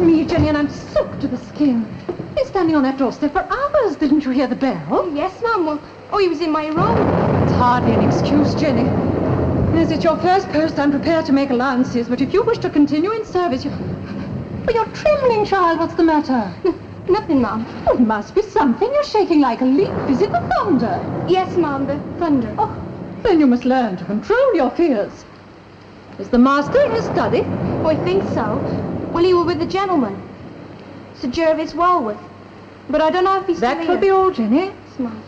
me, Jenny, and I'm soaked to the skin. He's standing on that doorstep for hours. Didn't you hear the bell? Yes, Mum. Well, he was in my room. It's hardly an excuse, Jenny. Yes, it's your first post. I'm prepared to make allowances, but if you wish to continue in service, But you're trembling, child. What's the matter? Nothing, Mum. Oh, it must be something. You're shaking like a leaf. Is it the thunder? Yes, Mum, the thunder. Oh, then you must learn to control your fears. Is the master in his study? Oh, I think so. Well, he was with the gentleman, Sir Jervis Walworth. But I don't know if he's still That will be all, Jenny. Yes, Mum.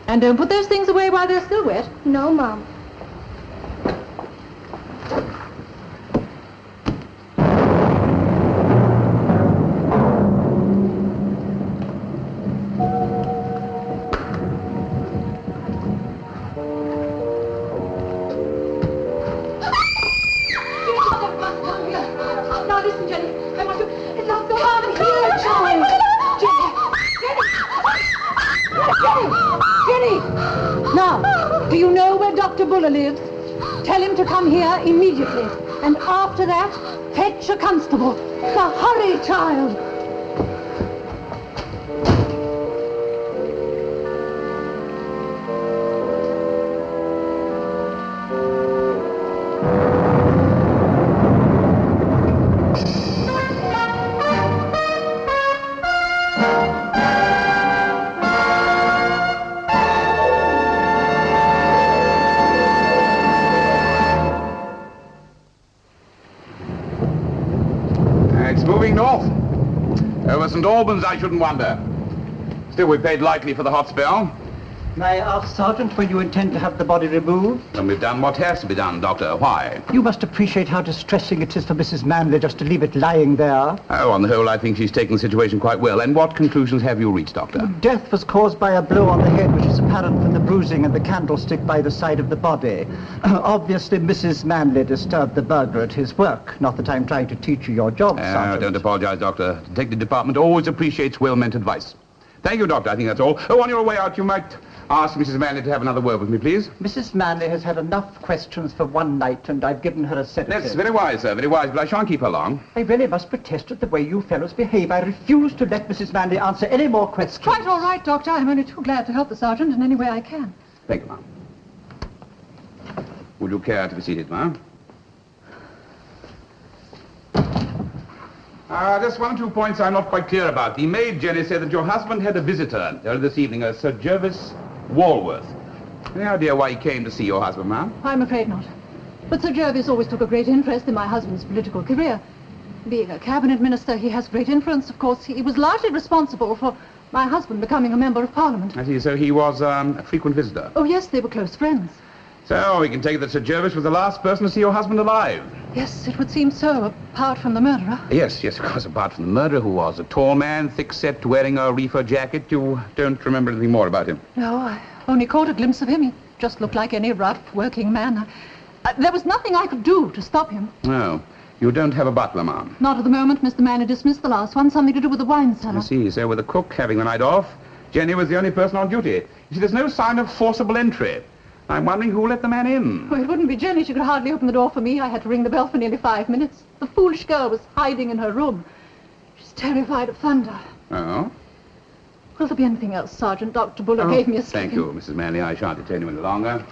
And don't put those things away while they're still wet. No, Mum. Now listen, Jenny. I want you... It's not so hard to hear, child. Jenny! Now, do you know where Dr. Buller lives? Tell him to come here immediately. And after that, fetch a constable. Now hurry, child. It's moving north. Over St. Albans, I shouldn't wonder. Still, we paid lightly for the hot spell. May I ask, Sergeant, when you intend to have the body removed? And we've done what has to be done, Doctor. Why? You must appreciate how distressing it is for Mrs. Manley just to leave it lying there. Oh, on the whole, I think she's taken the situation quite well. And what conclusions have you reached, Doctor? Death was caused by a blow on the head, which is apparent from the bruising and the candlestick by the side of the body. Obviously, Mrs. Manley disturbed the burglar at his work. Not that I'm trying to teach you your job, Sergeant. Don't apologize, Doctor. The Detective Department always appreciates well-meant advice. Thank you, Doctor. I think that's all. Oh, on your way out, you might ask Mrs. Manley to have another word with me, please. Mrs. Manley has had enough questions for one night, and I've given her a sedative. That's very wise, sir, very wise, but I shan't keep her long. I really must protest at the way you fellows behave. I refuse to let Mrs. Manley answer any more questions. Quite all right, Doctor. I'm only too glad to help the sergeant in any way I can. Thank you, ma'am. Would you care to be seated, ma'am? Just 1 or 2 points I'm not quite clear about. The maid, Jenny, said that your husband had a visitor earlier this evening, a Sir Jervis Walworth. Any idea why he came to see your husband, ma'am? I'm afraid not. But Sir Jervis always took a great interest in my husband's political career. Being a cabinet minister, he has great influence, of course. He was largely responsible for my husband becoming a member of Parliament. I see, so he was a frequent visitor. Oh, yes, they were close friends. So we can take it that Sir Jervis was the last person to see your husband alive. Yes, it would seem so, apart from the murderer. Yes, of course, apart from the murderer, who was a tall man, thick-set, wearing a reefer jacket. You don't remember anything more about him? No, I only caught a glimpse of him. He just looked like any rough, working man. There was nothing I could do to stop him. No. You don't have a butler, ma'am? Not at the moment. Mr. Manley dismissed the last one. Something to do with the wine cellar. I see. So with the cook having the night off, Jenny was the only person on duty. You see, there's no sign of forcible entry. I'm wondering who let the man in. Oh, it wouldn't be Jenny. She could hardly open the door for me. I had to ring the bell for nearly 5 minutes. The foolish girl was hiding in her room. She's terrified of thunder. Oh? Will there be anything else, Sergeant? Dr. Buller gave me a slip. Thank you, Mrs. Manley. I shan't detain you any longer.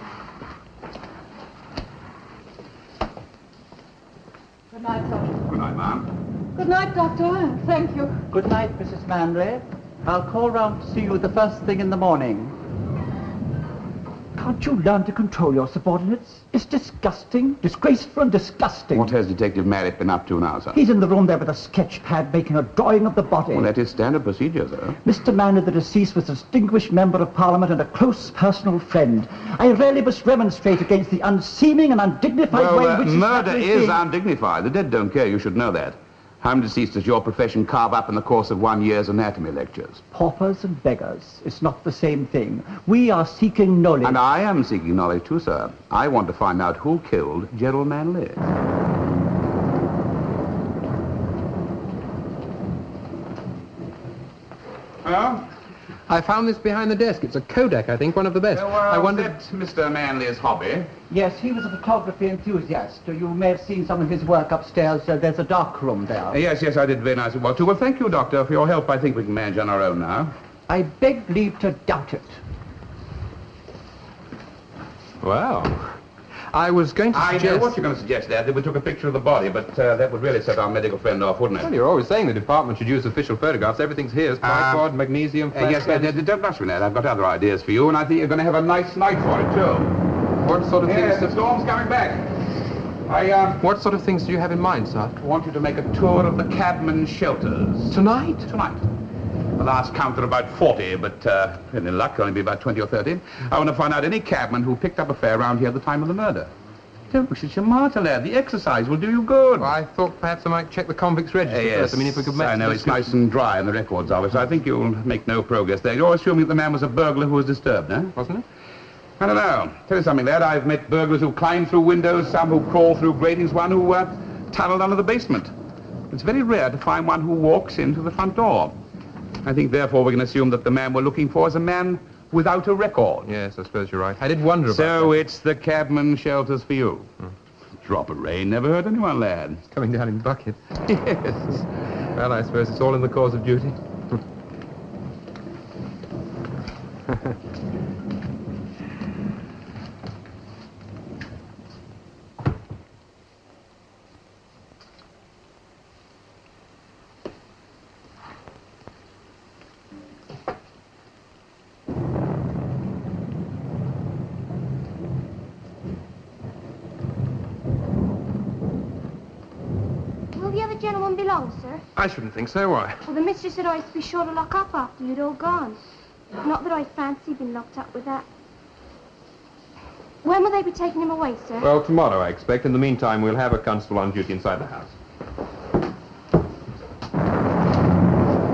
Good night, Sergeant. Good night, ma'am. Good night, Doctor. Thank you. Good night, Mrs. Manley. I'll call round to see you the first thing in the morning. Can't you learn to control your subordinates? It's disgusting, disgraceful and disgusting. What has Detective Merritt been up to now, sir? He's in the room there with a sketch pad making a drawing of the body. Well, that is standard procedure, sir. Mr. Manley, the deceased, was a distinguished member of Parliament and a close personal friend. I really must remonstrate against the unseeming and undignified way in which murder is undignified. The dead don't care. You should know that. How many deceased does your profession carve up in the course of 1 year's anatomy lectures? Paupers and beggars. It's not the same thing. We are seeking knowledge. And I am seeking knowledge too, sir. I want to find out who killed Gerald Manley. Well, I found this behind the desk. It's a Kodak, I think, one of the best. I wondered... That's Mr. Manley's hobby. Yes, he was a photography enthusiast. You may have seen some of his work upstairs. There's a dark room there. Yes, I did very nice. Well, too. Well, thank you, Doctor, for your help. I think we can manage on our own now. I beg leave to doubt it. Well, I was going to suggest... I know what you're going to suggest, Dad, that we took a picture of the body, but that would really set our medical friend off, wouldn't it? Well, you're always saying the department should use official photographs. Everything's here. Tripod, magnesium, yes, don't rush me, Dad. I've got other ideas for you, and I think you're going to have a nice night for it, too. What sort of Yes, things... the storm's coming back. What sort of things do you have in mind, sir? I want you to make a tour of the cabmen's shelters. Tonight? Tonight. The last count are about 40, but in luck, only be about 20 or 30. I want to find out any cabman who picked up a fare around here at the time of the murder. Don't wish it's your martyr, lad. The exercise will do you good. Well, I thought perhaps I might check the convicts' register Yes, first. I mean, if we could match... I know, it's nice and dry in the records of it, so I think you'll make no progress there. You're assuming that the man was a burglar who was disturbed, eh? Wasn't it? I don't know. Tell you something, lad. I've met burglars who climb through windows, some who crawl through gratings, one who tunneled under the basement. It's very rare to find one who walks into the front door. I think, therefore, we can assume that the man we're looking for is a man without a record. Yes, I suppose you're right. I did wonder about that. So it's the cabman shelters for you. Drop of rain never hurt anyone, lad. It's coming down in buckets. Yes. Well, I suppose it's all in the cause of duty. Gentleman belong, sir? I shouldn't think so, why? Well, the mistress said I used to be sure to lock up after you'd all gone. Not that I fancy being locked up with that. When will they be taking him away, sir? Well, tomorrow, I expect. In the meantime, we'll have a constable on duty inside the house.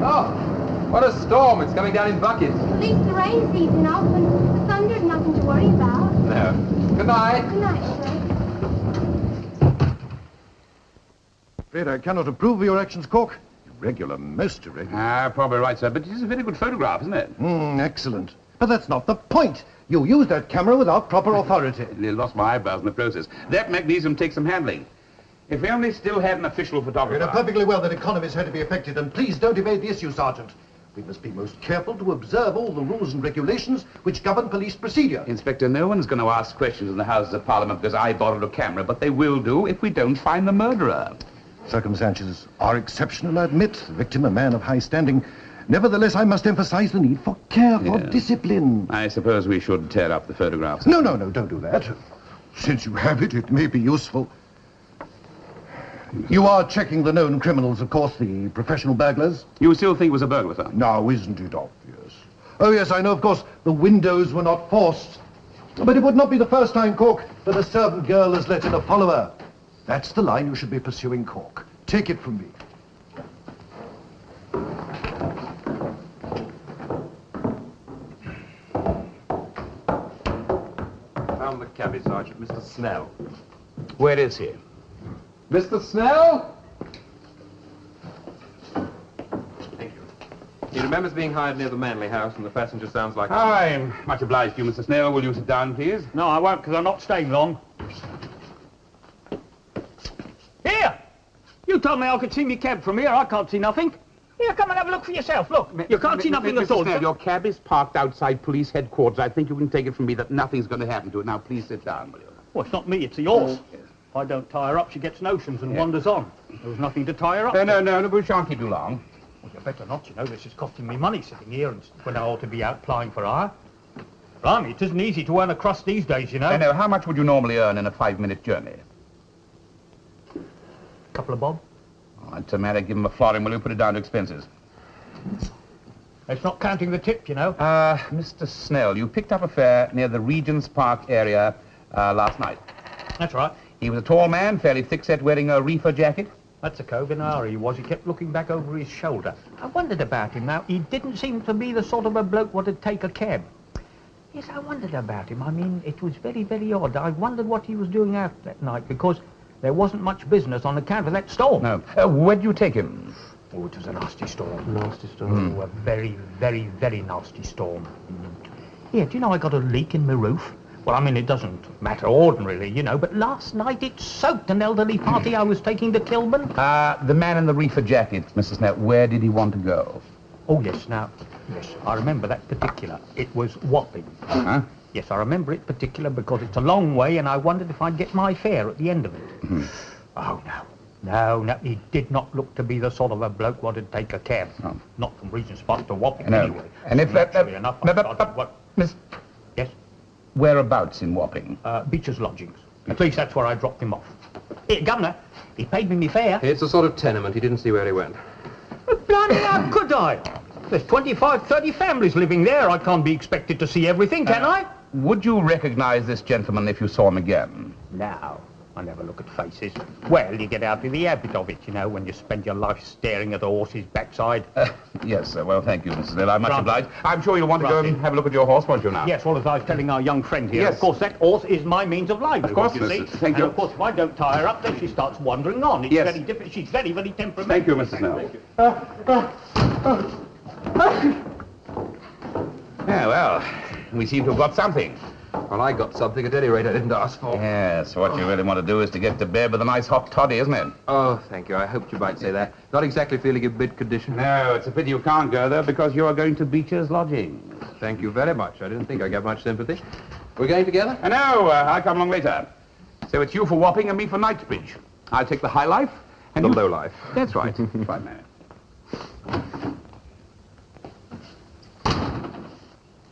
Oh, what a storm. It's coming down in buckets. At least the rain's easing off and the thunder's nothing to worry about. No. Good night. Good night, sir. Afraid I cannot approve of your actions, Cork. Irregular, most irregular. Probably right, sir, but it is a very good photograph, isn't it? Excellent. But that's not the point. You used that camera without proper authority. I lost my eyebrows in the process. That magnesium takes some handling. If we only still had an official photographer... You know perfectly well that economies had to be affected, and please don't evade the issue, Sergeant. We must be most careful to observe all the rules and regulations which govern police procedure. Inspector, no one's going to ask questions in the Houses of Parliament because I borrowed a camera, but they will do if we don't find the murderer. Circumstances are exceptional, I admit. The victim, a man of high standing. Nevertheless, I must emphasize the need for care, for discipline. I suppose we should tear up the photographs. No, don't do that. Since you have it, it may be useful. You are checking the known criminals, of course, the professional burglars? You still think it was a burglar, sir? Now, isn't it obvious? Oh, yes, I know, of course, the windows were not forced. But it would not be the first time, Cork, that a servant girl has let in a follower. That's the line you should be pursuing, Cork. Take it from me. Found the cabby, Sergeant. Mr. Snell. Where is he? Mr. Snell? Thank you. He remembers being hired near the Manley house, and the passenger sounds like... I'm much obliged to you, Mr. Snell. Will you sit down, please? No, I won't, because I'm not staying long. Here! You told me I could see me cab from here. I can't see nothing. Here, come and have a look for yourself. Look, you can't see nothing at all. Mr. Snell, your cab is parked outside police headquarters. I think you can take it from me that nothing's going to happen to it. Now, please sit down, will you? Well, it's not me, it's yours. If I don't tie her up, she gets notions and wanders on. There was nothing to tie her up. No, we shan't keep you long. Well, you better not, you know. This is costing me money sitting here and when I ought to be out plying for hire. Blimey, it isn't easy to earn a crust these days, you know. No, how much would you normally earn in a 5-minute journey? Couple of bob. Oh, that's a matter. Give him a florin. Will you put it down to expenses? It's not counting the tip, you know. Mr. Snell, you picked up a fare near the Regent's Park area last night. That's right. He was a tall man, fairly thick-set, wearing a reefer jacket. That's a Koganara he was. He kept looking back over his shoulder. I wondered about him now. He didn't seem to be the sort of a bloke what would take a cab. Yes, I wondered about him. I mean, it was very, very odd. I wondered what he was doing out that night because there wasn't much business on account of that storm. No. Where'd you take him? Oh, it was a nasty storm. Nasty storm. Oh, a very, very, very nasty storm. Yeah, do you know I got a leak in my roof? Well, I mean, it doesn't matter ordinarily, you know, but last night it soaked an elderly party I was taking to Kilburn. The man in the reefer jacket, Mr. Snell, where did he want to go? Oh, yes, I remember that particular. It was Wapping. Huh? Yes, I remember it particular because it's a long way and I wondered if I'd get my fare at the end of it. Mm-hmm. Oh, no, he did not look to be the sort of a bloke wanted to take a cab. Oh. Not from Regent Spot to Wapping, No. anyway. And if Naturally enough, I started what... Miss... Yes? Whereabouts in Wapping? Beecher's Lodgings. At least that's where I dropped him off. Here, Governor, he paid me my fare. It's a sort of tenement. He didn't see where he went. But bloody how could I? There's 25, 30 families living there. I can't be expected to see everything, can I? Would you recognize this gentleman if you saw him again? No, I never look at faces. Well, you get out of the habit of it, you know, when you spend your life staring at a horse's backside. Yes, sir. Well, thank you, Mrs. Hill. I'm much Granted. obliged. I'm sure you'll want to go Granted. and have a look at your horse, won't you now? Yes, well, as I was telling our young friend here, Yes. of course, that horse is my means of livelihood, Of course, you see. Mrs. Thank and you. of course, if I don't tie her up, then she starts wandering on. It's Yes. very different. She's very, very temperamental. Thank you, Mrs. Snell. Yeah, well, we seem to have got something. Well, I got something at any rate I didn't ask for. Yes, what you really want to do is to get to bed with a nice hot toddy, isn't it? Oh, thank you. I hoped you might say that. Not exactly feeling in mid condition. No, it's a pity you can't go there because you are going to Beecher's Lodgings. Thank you very much. I didn't think I'd get much sympathy. We're going together? No, I'll come along later. So it's you for Wapping and me for Knightsbridge. I'll take the high life and The you... low life. That's right. Right, man.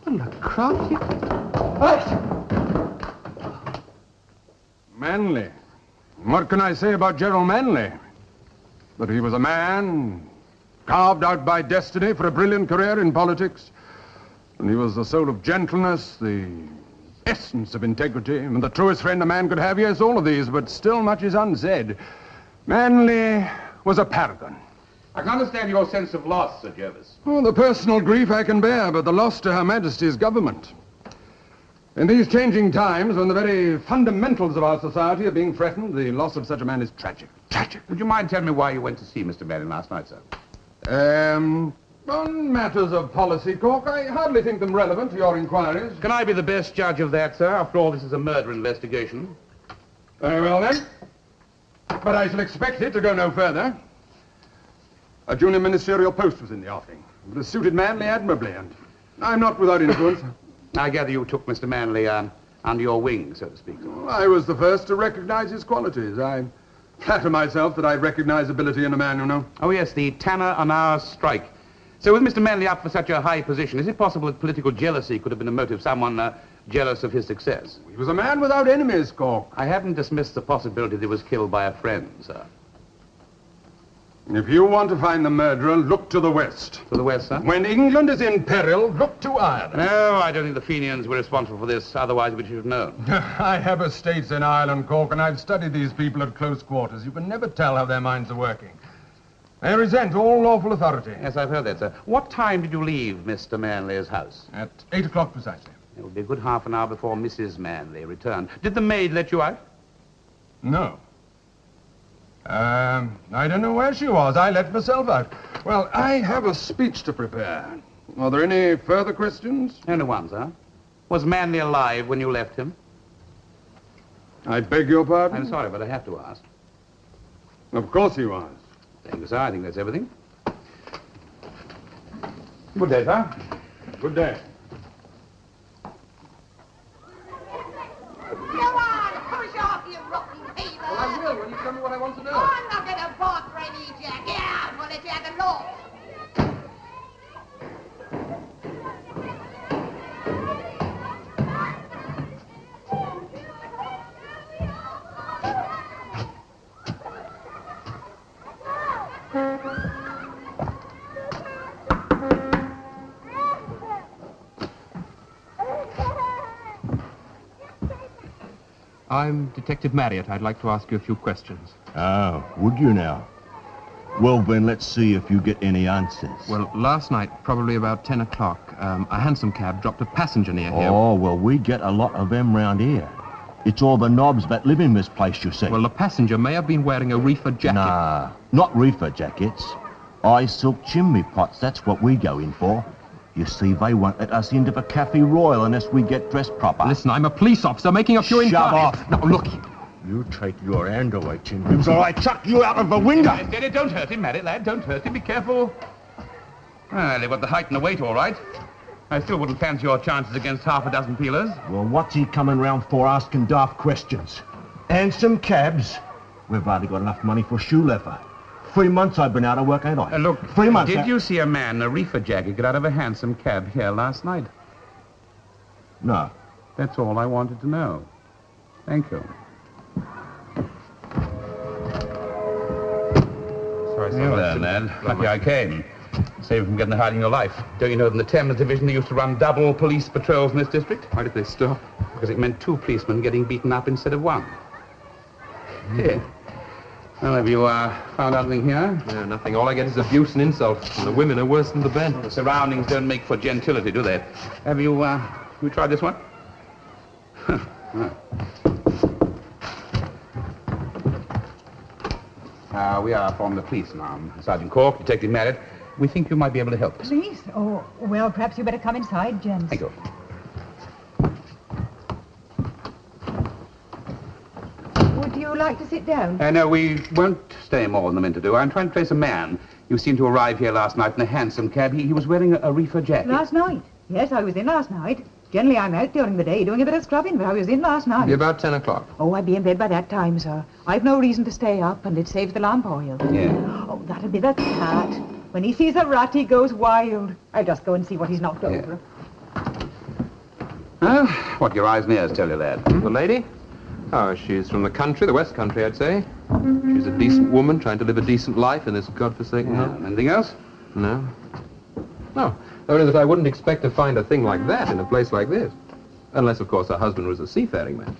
What a crafty... Manley. What can I say about Gerald Manley? That he was a man carved out by destiny for a brilliant career in politics. And he was the soul of gentleness, the essence of integrity, and the truest friend a man could have. Yes, all of these, but still much is unsaid. Manley was a paragon. I can understand your sense of loss, Sir Jervis. Oh, the personal grief I can bear, but the loss to Her Majesty's government. In these changing times, when the very fundamentals of our society are being threatened, the loss of such a man is tragic. Tragic. Would you mind telling me why you went to see Mr. Manning last night, sir? On matters of policy, Cork, I hardly think them relevant to your inquiries. Can I be the best judge of that, sir? After all, this is a murder investigation. Very well, then. But I shall expect it to go no further. A junior ministerial post was in the offing. It would have suited Manley admirably, and I'm not without influence. I gather you took Mr. Manley under your wing, so to speak. I was the first to recognize his qualities. I flatter myself that I recognize ability in a man, you know. Oh, yes, the tanner an hour's strike. So with Mr. Manley up for such a high position, is it possible that political jealousy could have been a motive, someone jealous of his success? He was a man without enemies, Cork. I haven't dismissed the possibility that he was killed by a friend, sir. If you want to find the murderer, look to the west. To the west, sir? When England is in peril, look to Ireland. No, I don't think the Fenians were responsible for this, otherwise we should have known. I have estates in Ireland, Cork, and I've studied these people at close quarters. You can never tell how their minds are working. They resent all lawful authority. Yes, I've heard that, sir. What time did you leave Mr. Manley's house? At 8 o'clock precisely. It would be a good half an hour before Mrs. Manley returned. Did the maid let you out? No. I don't know where she was. I let myself out. Well, I have a speech to prepare. Are there any further questions? Only one, sir. Was Manley alive when you left him? I beg your pardon? I'm sorry, but I have to ask. Of course he was. Thank you, sir. I think that's everything. Good day, sir. Good day. Go on, push off, you rocking heathen. Well, I will when you tell me what I want to know. I'm not going to bark for any jack. Get out while the jack and law. I'm Detective Marriott. I'd like to ask you a few questions. Oh, would you now? Well, then, let's see if you get any answers. Well, last night, probably about 10 o'clock, a hansom cab dropped a passenger near here. Oh, well, we get a lot of them round here. It's all the knobs that live in this place, you see. Well, the passenger may have been wearing a reefer jacket. Nah, not reefer jackets. High silk chimney pots, that's what we go in for. You see, they won't let us into the Cafe Royal unless we get dressed proper. Listen, I'm a police officer making a few inquiries. Shut off. Now, look. You take your hand away, Chinbibs, or I chuck you out of the window. Steady, don't hurt him, Maddie, lad. Don't hurt him. Be careful. Well, they've got the height and the weight, all right. I still wouldn't fancy your chances against half a dozen peelers. Well, what's he coming round for asking daft questions? Hansom cabs? We've hardly got enough money for shoe leather. 3 months I've been out of work, ain't I? Look, 3 months. did you see a man in a reefer jacket get out of a hansom cab here last night? No. That's all I wanted to know. Thank you. Sorry, sir. Well then, lad. Lucky I came. Save you from getting hiding your life. Don't you know that in the Thames Division they used to run double police patrols in this district? Why did they stop? Because it meant 2 policemen getting beaten up instead of 1. Yeah. Well, have you found out anything here? No, nothing. All I get is abuse and insults. And the women are worse than the men. The surroundings don't make for gentility, do they? Have you tried this one? We are from the police now. Sergeant Cork, Detective Mallet. We think you might be able to help us. Police? Oh, well, perhaps you better come inside, gents. Thank you. Would you like to sit down? No, we won't stay more than a minute to do. I'm trying to trace a man. You seemed to arrive here last night in a hansom cab. He was wearing a reefer jacket. Last night? Yes, I was in last night. Generally, I'm out during the day doing a bit of scrubbing, but I was in last night. Be about 10 o'clock. Oh, I'd be in bed by that time, sir. I've no reason to stay up, and it saves the lamp oil. Yeah. Oh, that'll be the cat. When he sees a rat, he goes wild. I'll just go and see what he's knocked over. Well, what your eyes and ears tell you, lad. The lady? Oh, she's from the country, the West Country, I'd say. She's a decent woman trying to live a decent life in this godforsaken home. Anything else? No. No. Only that I wouldn't expect to find a thing like that in a place like this. Unless, of course, her husband was a seafaring man.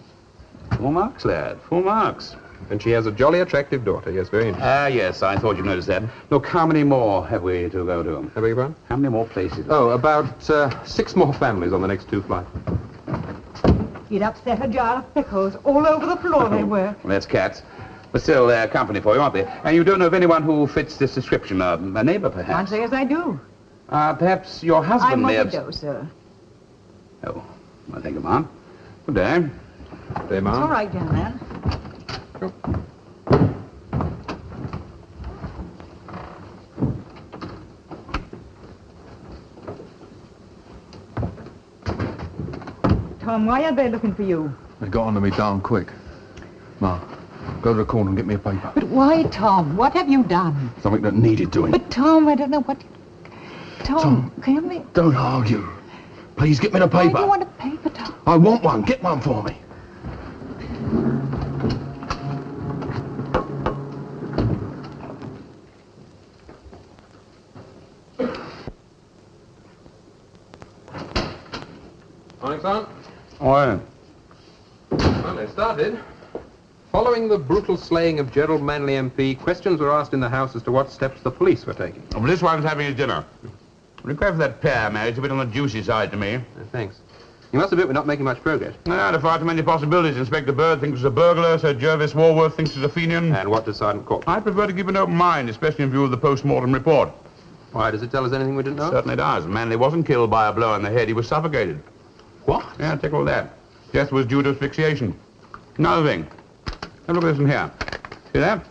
Full marks, lad. Full marks. And she has a jolly attractive daughter. Yes, very interesting. Yes, I thought you'd notice that. Look, how many more have we to go to? I beg your pardon? How many more places? Oh, about 6 more families on the next 2 flights. He'd upset a jar of pickles. All over the floor they were. Well, that's cats. But still, they're company for you, aren't they? And you don't know of anyone who fits this description? A neighbor, perhaps? Can't say as I do. Perhaps your husband I'm may a have... widow, sir. Oh, well, thank you, ma'am. Good day. Good day, ma'am. It's all right, young man. Tom, why are they looking for you? They got onto me darn quick. Ma, go to the corner and get me a paper. But why, Tom? What have you done? Something that needed doing. But, Tom, I don't know what... Tom, can we... Don't argue. Please get me the paper. Why do you want a paper, Tom? I want one. Get one for me. Morning, son. Oh, Well, they started. Following the brutal slaying of Gerald Manley MP, questions were asked in the House as to what steps the police were taking. well, this one's having his dinner. Request for that pear, Mary. It's a bit on the juicy side to me. Thanks. You must admit we're not making much progress. There are far too many possibilities. Inspector Bird thinks it's a burglar. Sir Jervis Walworth thinks it's a Fenian. And what does Sergeant Cork? I prefer to keep an open mind, especially in view of the post-mortem report. Why, does it tell us anything we didn't know? Certainly does. Manley wasn't killed by a blow on the head. He was suffocated. What? Yeah, take all that. Death was due to asphyxiation. Another thing. Have a look at this one here. See that?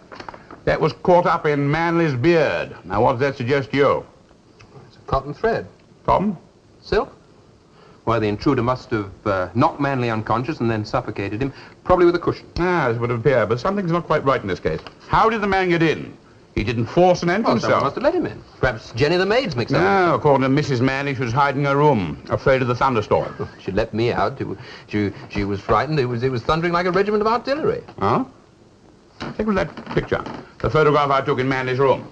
That was caught up in Manley's beard. Now, what does that suggest to you? It's a cotton thread. Cotton? Silk? Why, the intruder must have knocked Manley unconscious and then suffocated him, probably with a cushion. This would appear, but something's not quite right in this case. How did the man get in? He didn't force an entrance, Someone must have let him in. Perhaps Jenny the maid's mixed up. No, according to Mrs. Manley, she was hiding in her room, afraid of the thunderstorm. She let me out. She was frightened. It was thundering like a regiment of artillery. Huh? Take a look at that picture. The photograph I took in Manley's room.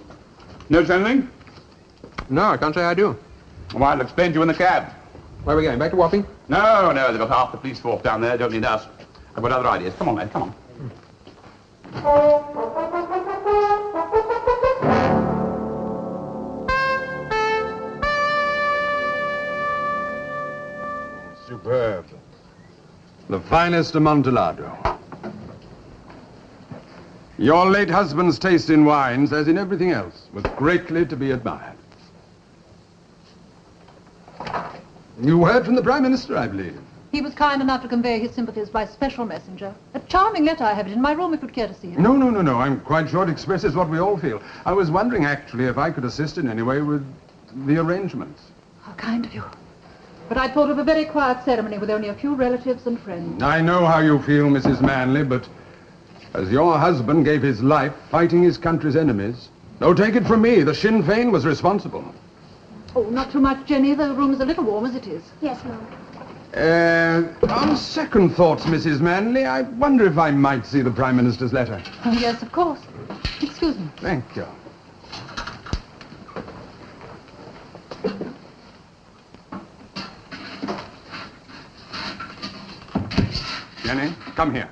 Notice anything? No, I can't say I do. Well, I'll explain to you in the cab. Where are we going? Back to Wapping? No, they've got half the police force down there. Don't need us. I've got other ideas. Come on, lad, come on. Superb. The finest Amontillado. Your late husband's taste in wines, as in everything else, was greatly to be admired. You heard from the Prime Minister, I believe. He was kind enough to convey his sympathies by special messenger. A charming letter. I have it in my room if you'd care to see it. No. I'm quite sure it expresses what we all feel. I was wondering, actually, if I could assist in any way with the arrangements. How kind of you. But I thought of a very quiet ceremony with only a few relatives and friends. I know how you feel, Mrs. Manley, but as your husband gave his life fighting his country's enemies, take it from me, the Sinn Féin was responsible. Oh, not too much, Jenny. The room is a little warm as it is. Yes, Mum. On second thoughts, Mrs. Manley, I wonder if I might see the Prime Minister's letter. Oh, yes, of course. Excuse me. Thank you. Jenny, come here.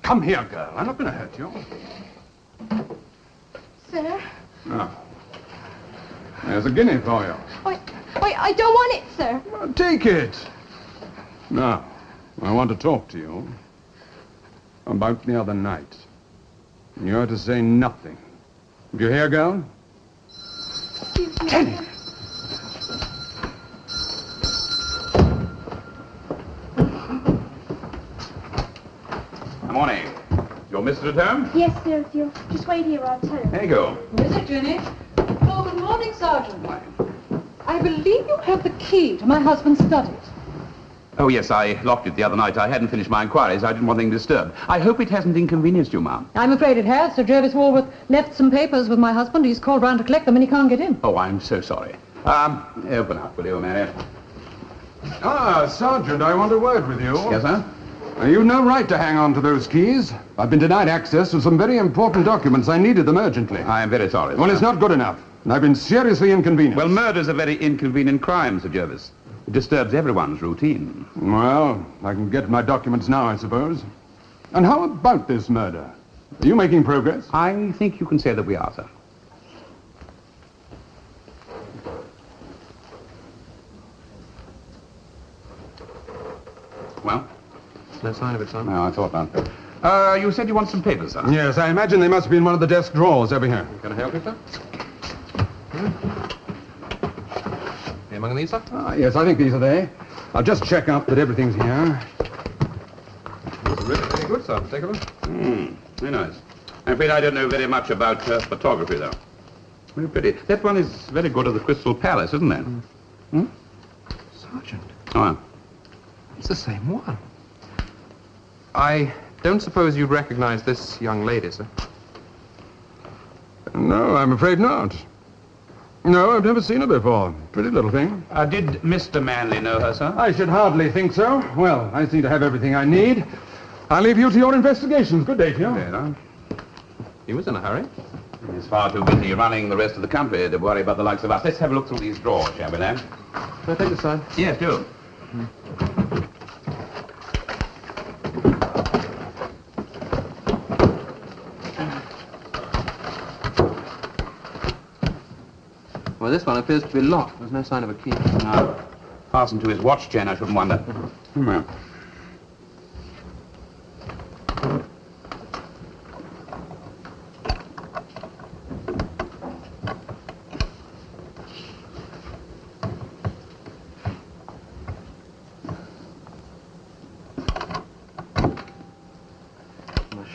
Come here, girl. I'm not going to hurt you. Sir? Ah. There's a guinea for you. I don't want it, sir. Well, take it. Now, I want to talk to you about the other night. You're to say nothing. Do you hear, girl? Excuse me. Jenny! Good morning. Your mistress at home? Yes, sir, if you'll just wait here, I'll tell her. There you go. Who is it, Jenny? Oh, good morning, Sergeant. I believe you have the key to my husband's study. Oh, yes, I locked it the other night. I hadn't finished my inquiries. I didn't want anything disturbed. I hope it hasn't inconvenienced you, ma'am. I'm afraid it has. Sir Jervis Walworth left some papers with my husband. He's called round to collect them and he can't get in. Oh, I'm so sorry. Open up, will you, Mary? Ah, Sergeant, I want a word with you. Yes, sir? You've no right to hang on to those keys. I've been denied access to some very important documents. I needed them urgently. I am very sorry, Well, sir. it's not good enough. And I've been seriously inconvenienced. Well, murder's a very inconvenient crime, Sir Jervis. It disturbs everyone's routine. Well, I can get my documents now, I suppose. And how about this murder? Are you making progress? I think you can say that we are, sir. Well? No sign of it, son. No, I thought not. You said you want some papers, sir? Yes, I imagine they must be in one of the desk drawers over here. Can I help you, sir? Any among these, sir? Ah, yes, I think these are they. I'll just check out that everything's here. These are really very good, sir. Take a look. Very nice. I'm afraid I don't know very much about photography, though. Very pretty. That one is very good of the Crystal Palace, isn't it? Sergeant, Oh, it's the same one. I don't suppose you'd recognize this young lady, sir? No, I'm afraid not. No, I've never seen her before. Pretty little thing. did Mr. Manley know her, sir? I should hardly think so. Well, I seem to have everything I need. I'll leave you to your investigations. Good day to you. There, He was in a hurry. He's far too busy running the rest of the country to worry about the likes of us. Let's have a look through these drawers, shall we, then? Can I take this side? Yes, do. Well, this one appears to be locked. There's no sign of a key. Now, fastened to his watch chain, I shouldn't wonder. Well.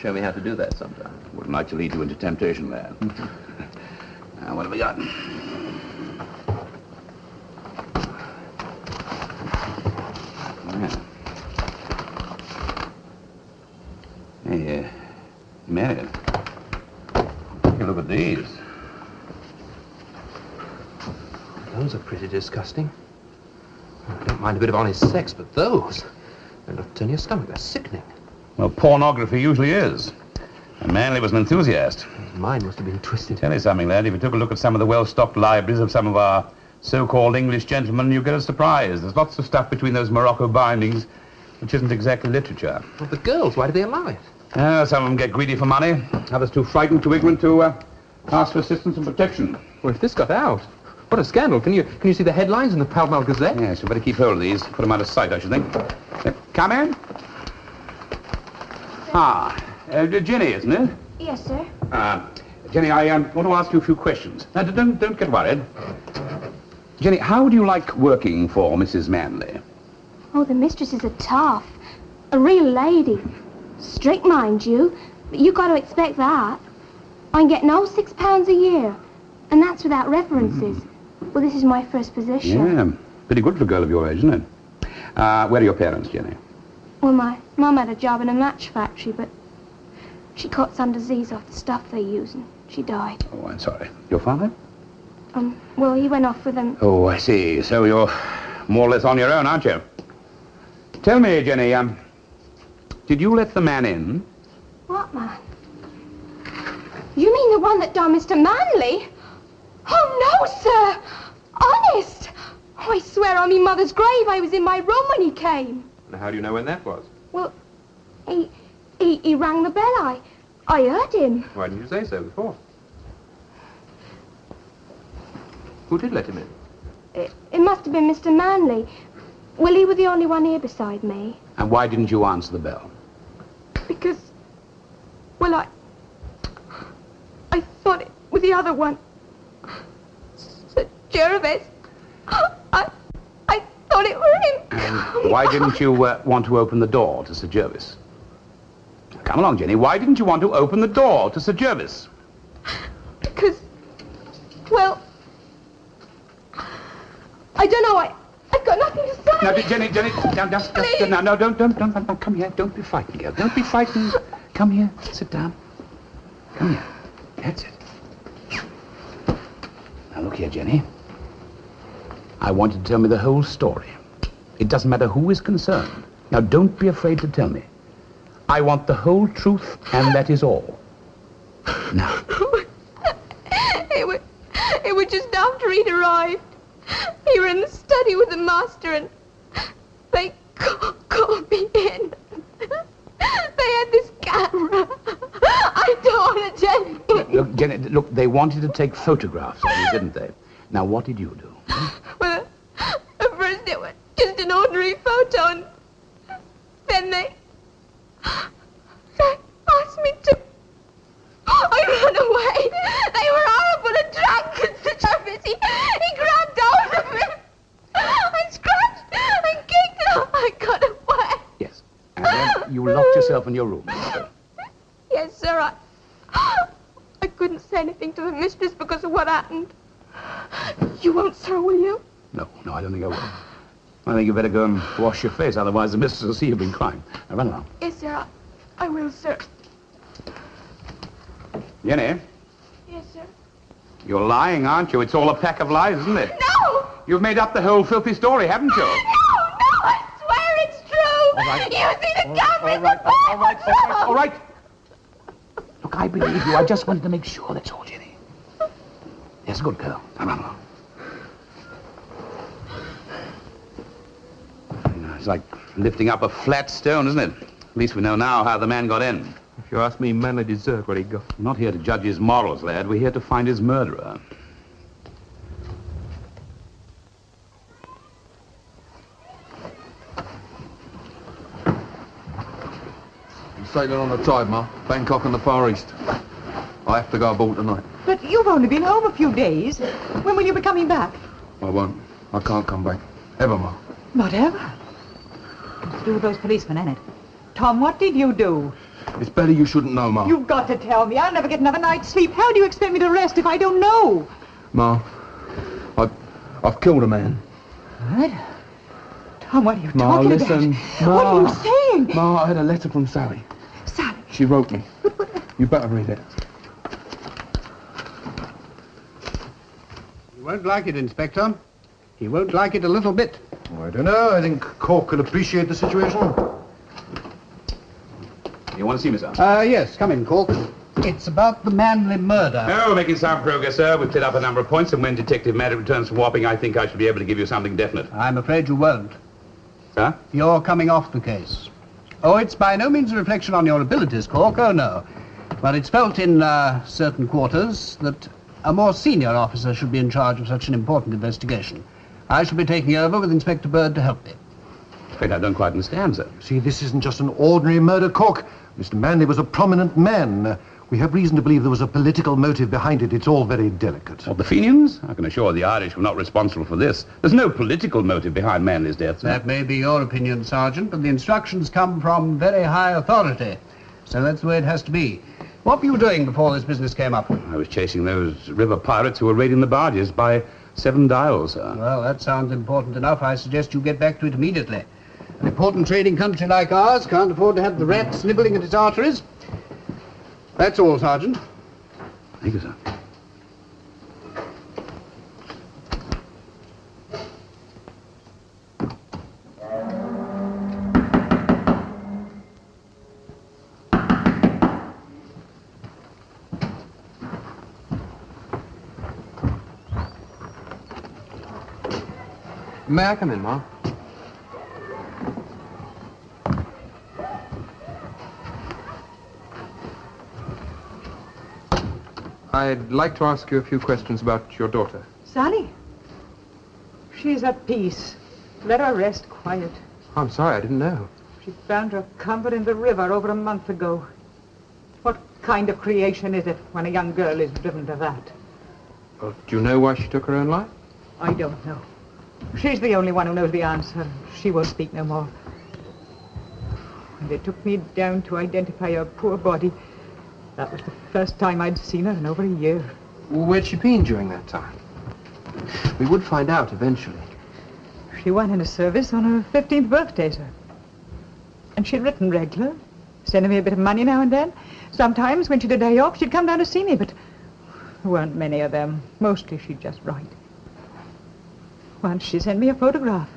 Show me how to do that sometime. Wouldn't like to lead you into temptation there. Now, what have we got? Hey, Mary, take a look at these. Those are pretty disgusting. I don't mind a bit of honest sex, but those, they'll turn your stomach. They're sickening. Well, pornography usually is. And Manley was an enthusiast. His mind must have been twisted. Tell you something, lad, if you took a look at some of the well-stocked libraries of some of our so-called English gentlemen, you get a surprise. There's lots of stuff between those Morocco bindings which isn't exactly literature. Well, the girls, why do they allow it? Some of them get greedy for money, others too frightened, too ignorant to ask for assistance and protection. Well, if this got out, what a scandal. Can you see the headlines in the Pall Mall Gazette? Yes, we better keep hold of these, put them out of sight, I should think. Come in. Ah, Jenny, isn't it? Yes, sir. Jenny, I want to ask you a few questions. Now, don't get worried. Jenny, how do you like working for Mrs. Manley? Oh, the mistress is a tough. A real lady. Strict, mind you. But you got to expect that. I'm getting all £6 a year. And that's without references. Well, this is my first position. Yeah, pretty good for a girl of your age, isn't it? Where are your parents, Jenny? Well, my mum had a job in a match factory, but she caught some disease off the stuff they use, and she died. Oh, I'm sorry. Your father? Well, he went off with them. Oh, I see. So you're more or less on your own, aren't you? Tell me, Jenny, did you let the man in? What man? You mean the one that done Mr. Manley? Oh, no, sir! Honest! Oh, I swear on me mother's grave I was in my room when he came. Now, how do you know when that was? Well, he rang the bell. I heard him. Why didn't you say so before? Who did let him in? It must have been Mr. Manley. Well, he was the only one here beside me. And why didn't you answer the bell? Because, well, I thought it was the other one. Sir Jervis. I thought it were him. And why didn't you want to open the door to Sir Jervis? Come along, Jenny. Why didn't you want to open the door to Sir Jervis? Because, well, I don't know. I've got nothing to say. Now, Jenny, no, don't, come here. Don't be frightened, girl. Don't be frightened. Come here. Sit down. Come here. That's it. Now, look here, Jenny. I want you to tell me the whole story. It doesn't matter who is concerned. Now, don't be afraid to tell me. I want the whole truth, and that is all. Now. It was just after he'd arrived. He were in the study with the master, and they called me in. They had this camera. I don't want to tell you. Look, Jenny, look, they wanted to take photographs of you, didn't they? Now, what did you do? Well, at first it was just an ordinary photo, and then they asked me to... I ran away. They were horrible and drunk, and Sir Jervis, he grabbed hold of me. I scratched and kicked and I got away. Yes. And then you locked yourself in your room. Yes, sir. I couldn't say anything to the mistress because of what happened. You won't, sir, will you? No, I don't think I will. I think you better go and wash your face, otherwise the mistress will see you've been crying. Now, run along. Yes, sir. I will, sir. Jenny? Yes, sir. You're lying, aren't you? It's all a pack of lies, isn't it? No! You've made up the whole filthy story, haven't you? No, I swear it's true. All right. You see the camera. All right. Look, I believe you. I just wanted to make sure, that's all, Jenny. Yes, good girl. Now, run along. It's like lifting up a flat stone, isn't it? At least we know now how the man got in. If you ask me, Manley deserved what he got. We're not here to judge his morals, lad. We're here to find his murderer. I'm sailing on the tide, Ma. Bangkok and the Far East. I have to go aboard tonight. But you've only been home a few days. When will you be coming back? I won't. I can't come back. Ever, Ma. Not ever. What to do with those policemen, ain't it? Tom, what did you do? It's better you shouldn't know, Ma. You've got to tell me. I'll never get another night's sleep. How do you expect me to rest if I don't know? Ma, I've killed a man. What? Tom, what are you Ma, talking listen. about? Ma. What are you saying? Ma, I had a letter from Sally. Sally? She wrote me. You better read it. He won't like it, Inspector. He won't like it a little bit. I don't know. I think Cork could appreciate the situation. You want to see me, sir? Yes, come in, Cork. It's about the Manley murder. Oh, making some progress, sir. We've cleared up a number of points, and when Detective Maddox returns from Wapping, I think I should be able to give you something definite. I'm afraid you won't. Huh? You're coming off the case. Oh, it's by no means a reflection on your abilities, Cork. Oh, no. But it's felt in certain quarters that a more senior officer should be in charge of such an important investigation. I shall be taking over with Inspector Bird to help me. Afraid I don't quite understand, sir. See, this isn't just an ordinary murder, Cork. Mr. Manley was a prominent man. We have reason to believe there was a political motive behind it. It's all very delicate. What, the Fenians? I can assure the Irish were not responsible for this. There's no political motive behind Manley's death, sir. That may be your opinion, Sergeant, but the instructions come from very high authority. So that's the way it has to be. What were you doing before this business came up? I was chasing those river pirates who were raiding the barges by 7 Dials, sir. Well, that sounds important enough. I suggest you get back to it immediately. An important trading country like ours can't afford to have the rats nibbling at its arteries. That's all, Sergeant. Thank you, sir. May I come in, Ma? I'd like to ask you a few questions about your daughter. Sally? She's at peace. Let her rest quiet. I'm sorry, I didn't know. She found her comfort in the river over a month ago. What kind of creation is it when a young girl is driven to that? Well, do you know why she took her own life? I don't know. She's the only one who knows the answer. She won't speak no more. When they took me down to identify her poor body, that was the first time I'd seen her in over a year. Well, where'd she been during that time? We would find out eventually. She went into service on her 15th birthday, sir. And she'd written regular, sending me a bit of money now and then. Sometimes, when she'd a day off, she'd come down to see me, but there weren't many of them. Mostly she'd just write. Once she sent me a photograph.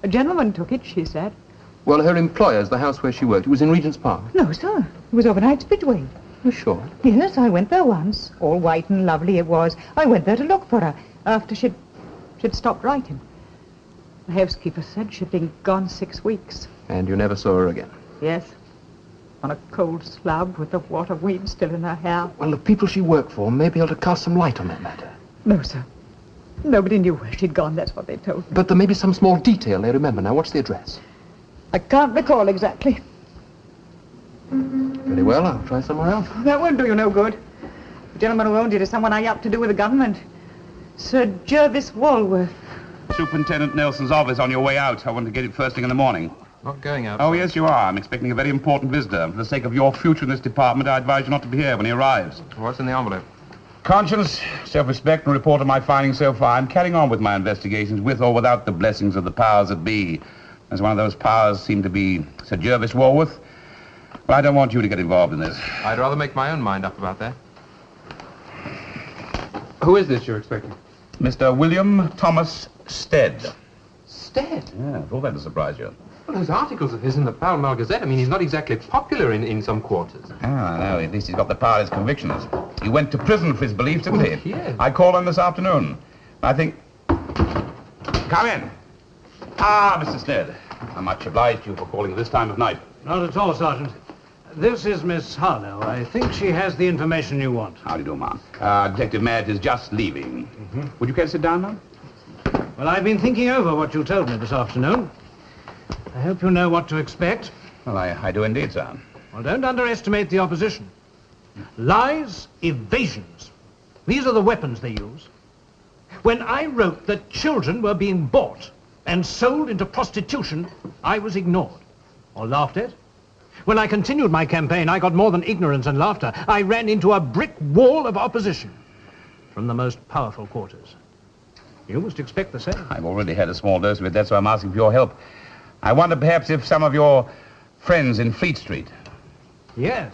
A gentleman took it, she said. Well, her employer's the house where she worked. It was in Regent's Park. No, sir. It was over Knightsbridgeway. You sure? Yes, I went there once. All white and lovely it was. I went there to look for her after she'd stopped writing. The housekeeper said she'd been gone 6 weeks. And you never saw her again? Yes. On a cold slab with the water weed still in her hair. Well, the people she worked for may be able to cast some light on that matter. No, sir. Nobody knew where she'd gone, that's what they told me. But there may be some small detail they remember. Now, what's the address? I can't recall exactly. Very well, I'll try somewhere else. That won't do you no good. The gentleman who owned it is someone I up to do with the government. Sir Jervis Walworth. Superintendent Nelson's office on your way out. I want to get it first thing in the morning. Not going out. Oh, yes, you are. I'm expecting a very important visitor. For the sake of your future in this department, I advise you not to be here when he arrives. What's in the envelope? Conscience, self-respect, and report of my findings so far. I'm carrying on with my investigations with or without the blessings of the powers that be. As one of those powers seemed to be Sir Jervis Walworth. But I don't want you to get involved in this. I'd rather make my own mind up about that. Who is this you're expecting? Mr. William Thomas Stead. Stead? Yeah, I thought that would surprise you. Well, those articles of his in the Pall Mall Gazette, I mean, he's not exactly popular in some quarters. Ah, no, at least he's got the power of his convictions. He went to prison for his beliefs, didn't he? Yes. I called him this afternoon. I think... Come in. Ah, Mr. Stead. I'm much obliged to you for calling at this time of night. Not at all, Sergeant. This is Miss Harlow. I think she has the information you want. How do you do, ma'am? Detective Matt is just leaving. Would you care to sit down, ma'am? Well, I've been thinking over what you told me this afternoon. I hope you know what to expect. Well, I do indeed, sir. Well, don't underestimate the opposition. Lies, evasions. These are the weapons they use. When I wrote that children were being bought and sold into prostitution, I was ignored or laughed at. When I continued my campaign, I got more than ignorance and laughter. I ran into a brick wall of opposition from the most powerful quarters. You must expect the same. I've already had a small dose of it. That's why I'm asking for your help. I wonder perhaps if some of your friends in Fleet Street... Yes.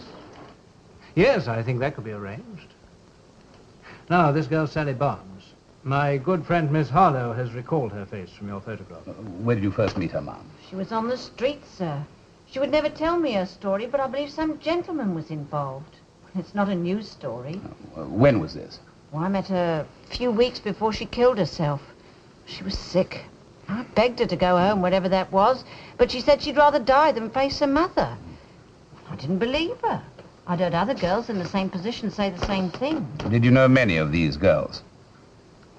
Yes, I think that could be arranged. Now, this girl, Sally Barnes. My good friend, Miss Harlow, has recalled her face from your photograph. Where did you first meet her, ma'am? She was on the street, sir. She would never tell me her story, but I believe some gentleman was involved. It's not a news story. When was this? Well, I met her a few weeks before she killed herself. She was sick. I begged her to go home, whatever that was, but she said she'd rather die than face her mother. I didn't believe her. I'd heard other girls in the same position say the same thing. Did you know many of these girls?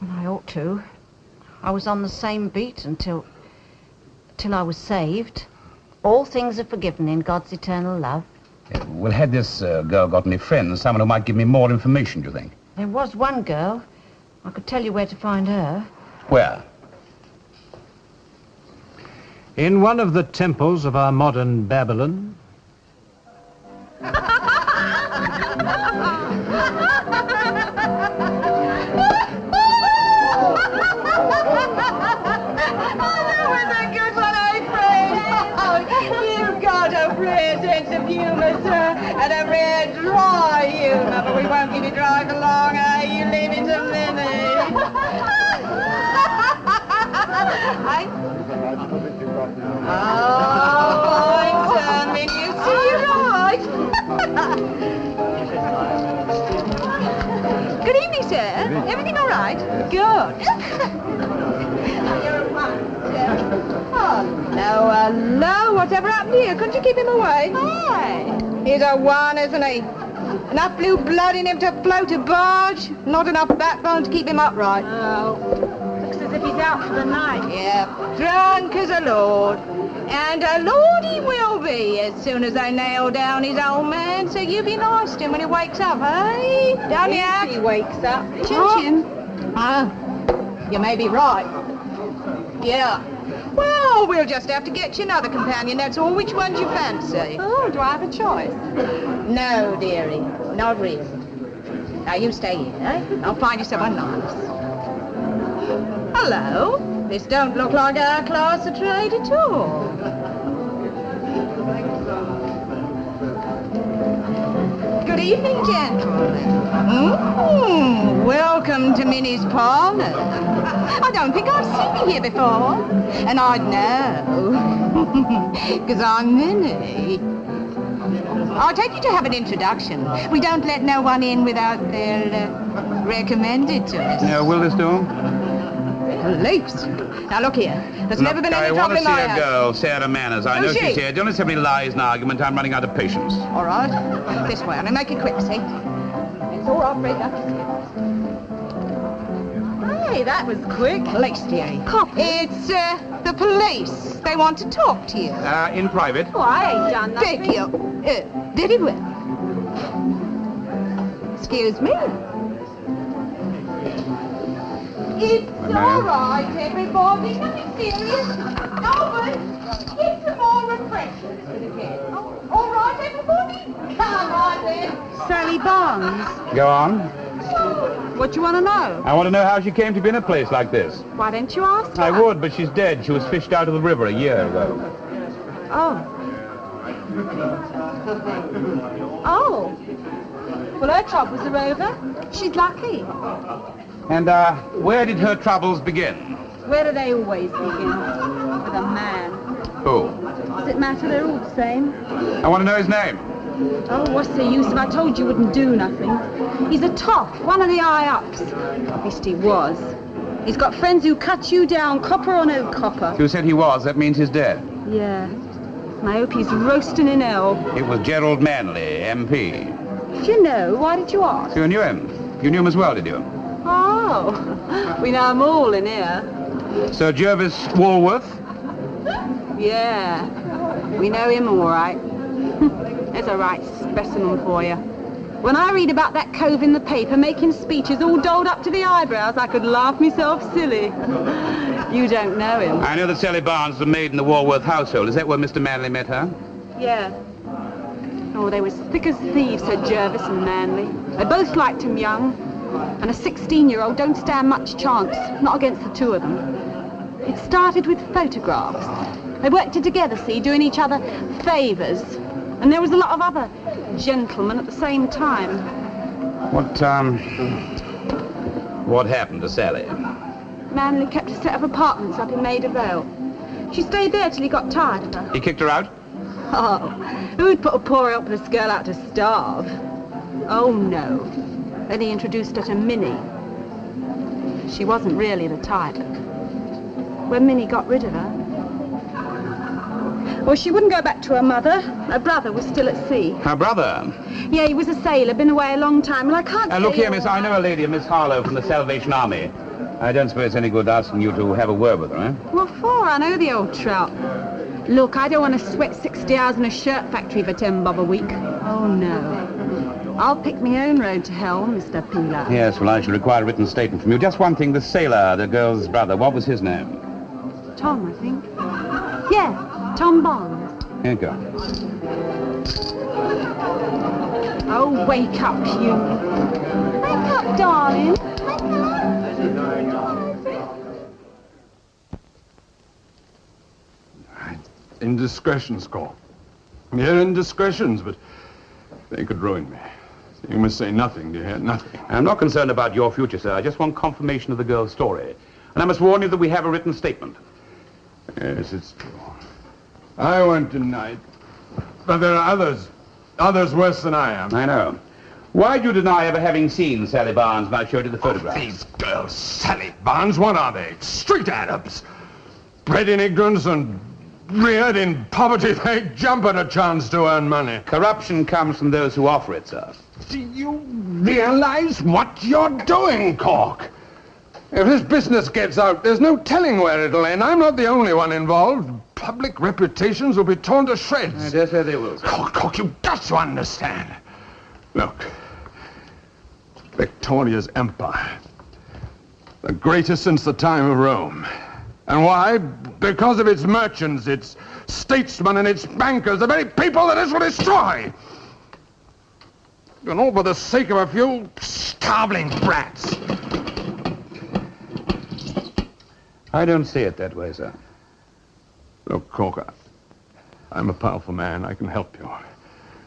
Well, I ought to. I was on the same beat until I was saved. All things are forgiven in God's eternal love. Well, had this girl got any friends, someone who might give me more information, do you think? There was one girl. I could tell you where to find her. Where? In one of the temples of our modern Babylon. Sense of humour, sir, and a rare dry humour, but we won't keep you dry for long, eh? You leave it to Minnie. Oh, I'm turning, you see, you're right. Good evening, sir. Everything all right? Good. Oh, hello, whatever happened here? Couldn't you keep him away? Aye. He's a one, isn't he? Enough blue blood in him to float a barge, not enough backbone to keep him upright. Oh, looks as if he's out for the night. Yeah, drunk as a lord. And a lord he will be as soon as they nail down his old man, so you be nice to him when he wakes up, eh? Don't you? If he wakes up. Chin-chin. You may be right. Yeah. Well, we'll just have to get you another companion, that's all. Which one do you fancy? Oh, do I have a choice? No, dearie, not really. Now, you stay here, eh? I'll find you someone nice. Hello. This don't look like our class of trade at all. Good evening, gentlemen. Welcome to Minnie's parlour. I don't think I've seen you here before. And I'd know, because I'm Minnie. I'll take you to have an introduction. We don't let no one in without their recommended to us. Yeah, will this do? Police. Now look here. There's never been any trouble in my house. I want to see a girl, Sarah Manners. I know she's here. Don't accept any lies and argument. I'm running out of patience. All right. This way. I'm going to make it quick, see? It's all right, break up. Hey, that was quick. Police, dearie. It's, the police. They want to talk to you. In private? Oh, I ain't done nothing. Thank you. Very well. Excuse me. It's all right, everybody. Nothing serious. Albert, get some more refreshments for the kids. All right, everybody? Come on, then. Sally Barnes. Go on. What do you want to know? I want to know how she came to be in a place like this. Why don't you ask her? I would, but she's dead. She was fished out of the river a year ago. Oh. Oh. Well, her troubles are over. She's lucky. And, where did her troubles begin? Where do they always begin? With a man. Who? Does it matter? They're all the same. I want to know his name. Oh, what's the use if I told you wouldn't do nothing? He's a toff, one of the high-ups. At least he was. He's got friends who cut you down, copper or no copper. You said he was. That means he's dead. Yeah. And I hope he's roasting in hell. It was Gerald Manley, MP. If you know, why did you ask? You knew him. You knew him as well, did you? Oh, we know them all in here. Sir Jervis Walworth? Yeah, we know him all right. There's a right specimen for you. When I read about that cove in the paper making speeches all dolled up to the eyebrows, I could laugh myself silly. You don't know him. I know that Sally Barnes was a maid in the Walworth household. Is that where Mr. Manley met her? Yeah. Oh, they was thick as thieves, Sir Jervis and Manley. They both liked him young. And a 16-year-old don't stand much chance, not against the two of them. It started with photographs. They worked it together, see, doing each other favours. And there was a lot of other gentlemen at the same time. What happened to Sally? Manley kept a set of apartments up in Maida Vale. She stayed there till he got tired of her. He kicked her out? Oh, who'd put a poor helpless girl out to starve? Oh, no. Then he introduced her to Minnie. She wasn't really the type. When Minnie got rid of her... Well, she wouldn't go back to her mother. Her brother was still at sea. Her brother? Yeah, he was a sailor, been away a long time. Well, I can't say... Look here, miss, I know a lady, Miss Harlow from the Salvation Army. I don't suppose it's any good asking you to have a word with her, eh? What for? I know the old trout. Look, I don't want to sweat 60 hours in a shirt factory for 10 bob a week. Oh, no. I'll pick my own road to hell, Mr. Peeler. Yes, well, I shall require a written statement from you. Just one thing, the sailor, the girl's brother, what was his name? Tom, I think. Yeah, Tom Barnes. Here you go. Oh, wake up, you. Wake up, darling. Wake up. Indiscretions, Cork. Mere indiscretions, but they could ruin me. You must say nothing, dear, nothing. I'm not concerned about your future, sir. I just want confirmation of the girl's story. And I must warn you that we have a written statement. Yes, it's true. I won't deny it. But there are others worse than I am. I know. Why do you deny ever having seen Sally Barnes when I showed you the photographs? These girls, Sally Barnes, what are they? Street Arabs. Bred in ignorance and reared in poverty, they jump at a chance to earn money. Corruption comes from those who offer it, sir. Do you realize what you're doing, Cork? If this business gets out, there's no telling where it'll end. I'm not the only one involved. Public reputations will be torn to shreds. I dare say they will, sir. Cork, you've got to understand. Look, Victoria's empire, the greatest since the time of Rome. And why? Because of its merchants, its statesmen, and its bankers, the very people that this will destroy. And all for the sake of a few starveling brats. I don't see it that way, sir. Look, Cork, I'm a powerful man. I can help you.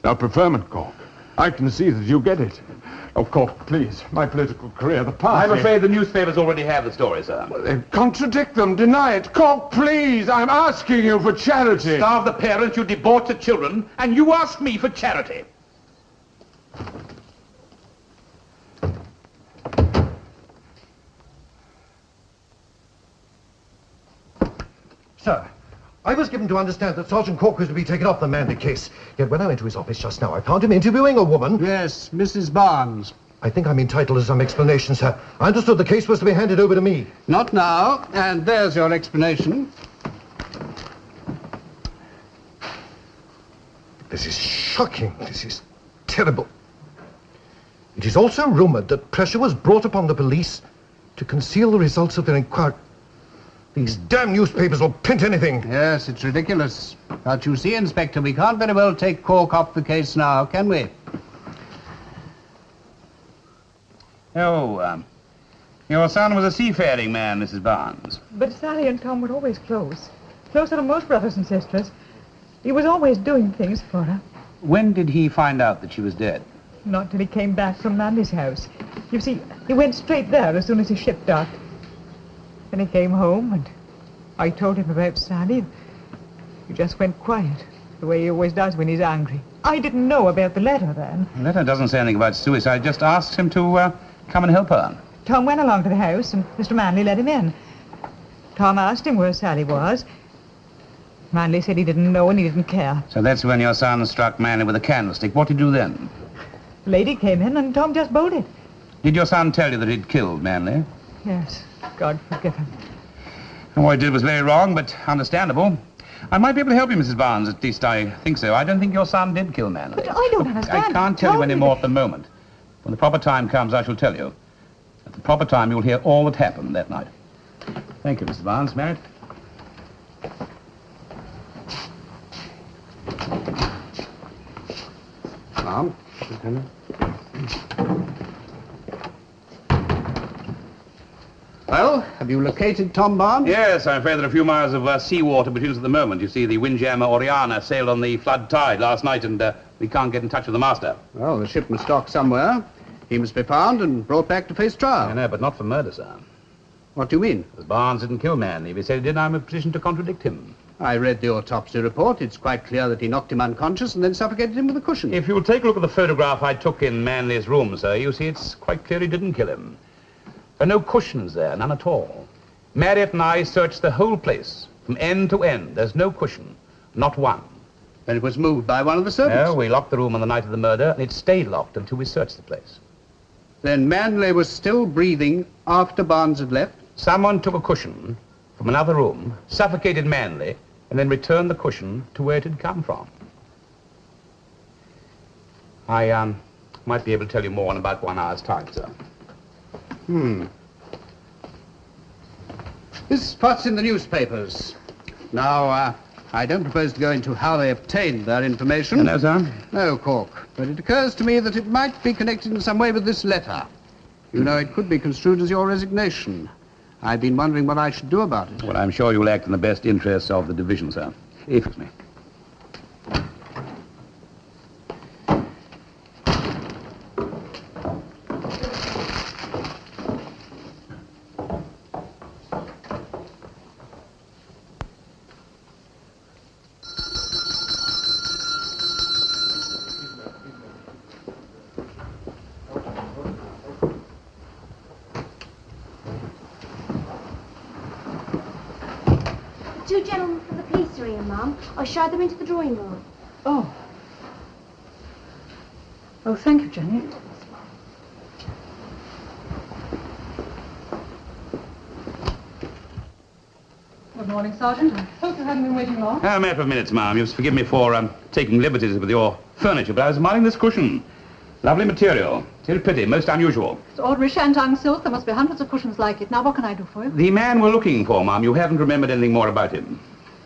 Now, preferment, Cork. I can see that you get it. Oh, Cork, please. My political career, the party. I'm afraid the newspapers already have the story, sir. Well, they contradict them, deny it. Cork, please. I'm asking you for charity. Starve the parents, you debauch the children, and you ask me for charity. Sir, I was given to understand that Sergeant Cork was to be taken off the Manley case. Yet when I went to his office just now, I found him interviewing a woman. Yes, Mrs. Barnes. I think I'm entitled to some explanation, sir. I understood the case was to be handed over to me. Not now, and there's your explanation. This is shocking. This is terrible. It is also rumored that pressure was brought upon the police to conceal the results of their inquiry. These damn newspapers will print anything. Yes, it's ridiculous. But you see, Inspector, we can't very well take Cork off the case now, can we? Oh, your son was a seafaring man, Mrs. Barnes. But Sally and Tom were always close. Closer than most brothers and sisters. He was always doing things for her. When did he find out that she was dead? Not till he came back from Mandy's house. You see, he went straight there as soon as his ship docked. Then he came home, and I told him about Sally. He just went quiet, the way he always does when he's angry. I didn't know about the letter then. The letter doesn't say anything about suicide, just asks him to come and help her. Tom went along to the house, and Mr. Manley let him in. Tom asked him where Sally was. Manley said he didn't know and he didn't care. So that's when your son struck Manley with a candlestick. What did you do then? The lady came in, and Tom just bolted. Did your son tell you that he'd killed Manley? Yes, God forgive him. And what he did was very wrong, but understandable. I might be able to help you, Mrs. Barnes. At least I think so. I don't think your son did kill Manley. But I don't understand. I can't tell you any more at the moment. When the proper time comes, I shall tell you. At the proper time, you'll hear all that happened that night. Thank you, Mrs. Barnes. Married? Ma'am? Well, have you located Tom Barnes? Yes, I'm afraid there are a few miles of seawater between us at the moment. You see, the windjammer Oriana sailed on the flood tide last night, and we can't get in touch with the master. Well, the ship must dock somewhere. He must be found and brought back to face trial. I know, but not for murder, sir. What do you mean? As Barnes didn't kill Manley. If he said he did, I'm in a position to contradict him. I read the autopsy report. It's quite clear that he knocked him unconscious and then suffocated him with a cushion. If you'll take a look at the photograph I took in Manley's room, sir, you see it's quite clear he didn't kill him. There are no cushions there, none at all. Marriott and I searched the whole place, from end to end. There's no cushion, not one. Then it was moved by one of the servants? No, we locked the room on the night of the murder, and it stayed locked until we searched the place. Then Manley was still breathing after Barnes had left? Someone took a cushion from another room, suffocated Manley, and then returned the cushion to where it had come from. I might be able to tell you more in about 1 hour's time, sir. This spot's in the newspapers. Now, I don't propose to go into how they obtained their information. No, sir? No, Cork. But it occurs to me that it might be connected in some way with this letter. You know, it could be construed as your resignation. I've been wondering what I should do about it. Well, I'm sure you'll act in the best interests of the division, sir. Excuse me. Two gentlemen from the police are here, Mum. I showed them into the drawing room. Oh. Oh, thank you, Jenny. Good morning, Sergeant. I hope you haven't been waiting long. A matter of minutes, ma'am. You'll forgive me for taking liberties with your furniture, but I was admiring this cushion. Lovely material. Very pretty, most unusual. It's ordinary Shantung silk. There must be hundreds of cushions like it. Now, what can I do for you? The man we're looking for, ma'am, you haven't remembered anything more about him.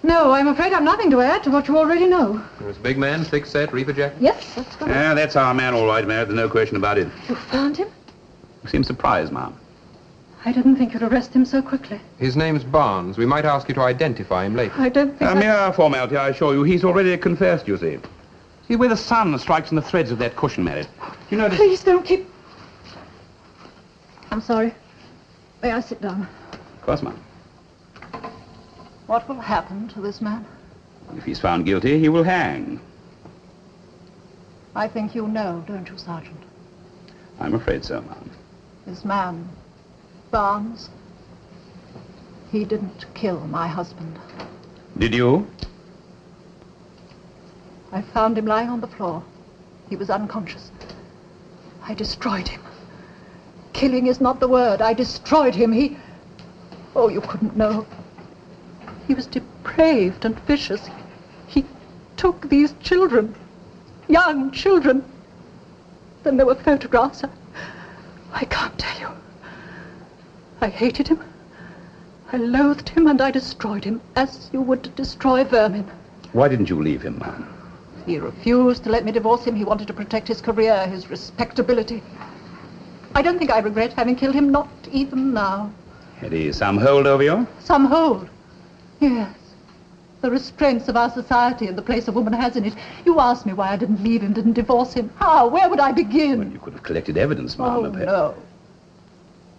No, I'm afraid I've nothing to add to what you already know. He was a big man, thick-set, reefer jacket. Yes, that's good. That's our man, all right, Mary. There's no question about it. You found him? You seem surprised, ma'am. I didn't think you'd arrest him so quickly. His name's Barnes. We might ask you to identify him later. I don't think A mere formality, I assure you. He's already confessed, you see. See where the sun strikes on the threads of that cushion, Mary. You notice... Please don't keep... I'm sorry. May I sit down? Of course, ma'am. What will happen to this man? If he's found guilty, he will hang. I think you know, don't you, Sergeant? I'm afraid so, ma'am. This man, Barnes, he didn't kill my husband. Did you? I found him lying on the floor. He was unconscious. I destroyed him. Killing is not the word. I destroyed him. Oh, you couldn't know. He was depraved and vicious. He took these children, young children. Then there were photographs. I can't tell you. I hated him. I loathed him and I destroyed him, as you would destroy vermin. Why didn't you leave him, ma'am? He refused to let me divorce him. He wanted to protect his career, his respectability. I don't think I regret having killed him, not even now. Had he some hold over you? Some hold? Yes. The restraints of our society and the place a woman has in it. You asked me why I didn't leave him, didn't divorce him. How? Where would I begin? Well, you could have collected evidence, ma'am. Oh, no.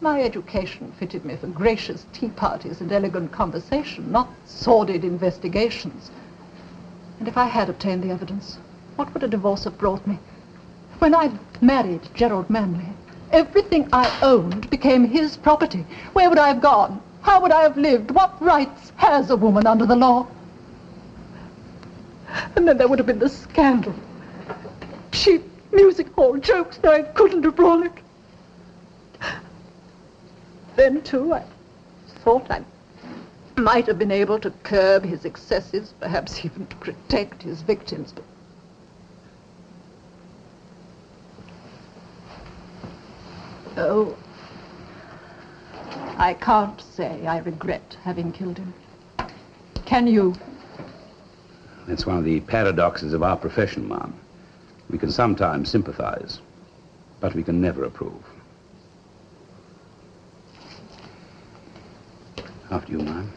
My education fitted me for gracious tea parties and elegant conversation, not sordid investigations. And if I had obtained the evidence, what would a divorce have brought me? When I married Gerald Manley, everything I owned became his property. Where would I have gone? How would I have lived? What rights has a woman under the law? And then there would have been the scandal. Cheap music hall jokes that I couldn't have frolicked. Then, too, I thought I might have been able to curb his excesses, perhaps even to protect his victims. But oh, I can't say I regret having killed him. Can you? That's one of the paradoxes of our profession, ma'am. We can sometimes sympathize, but we can never approve. After you, ma'am.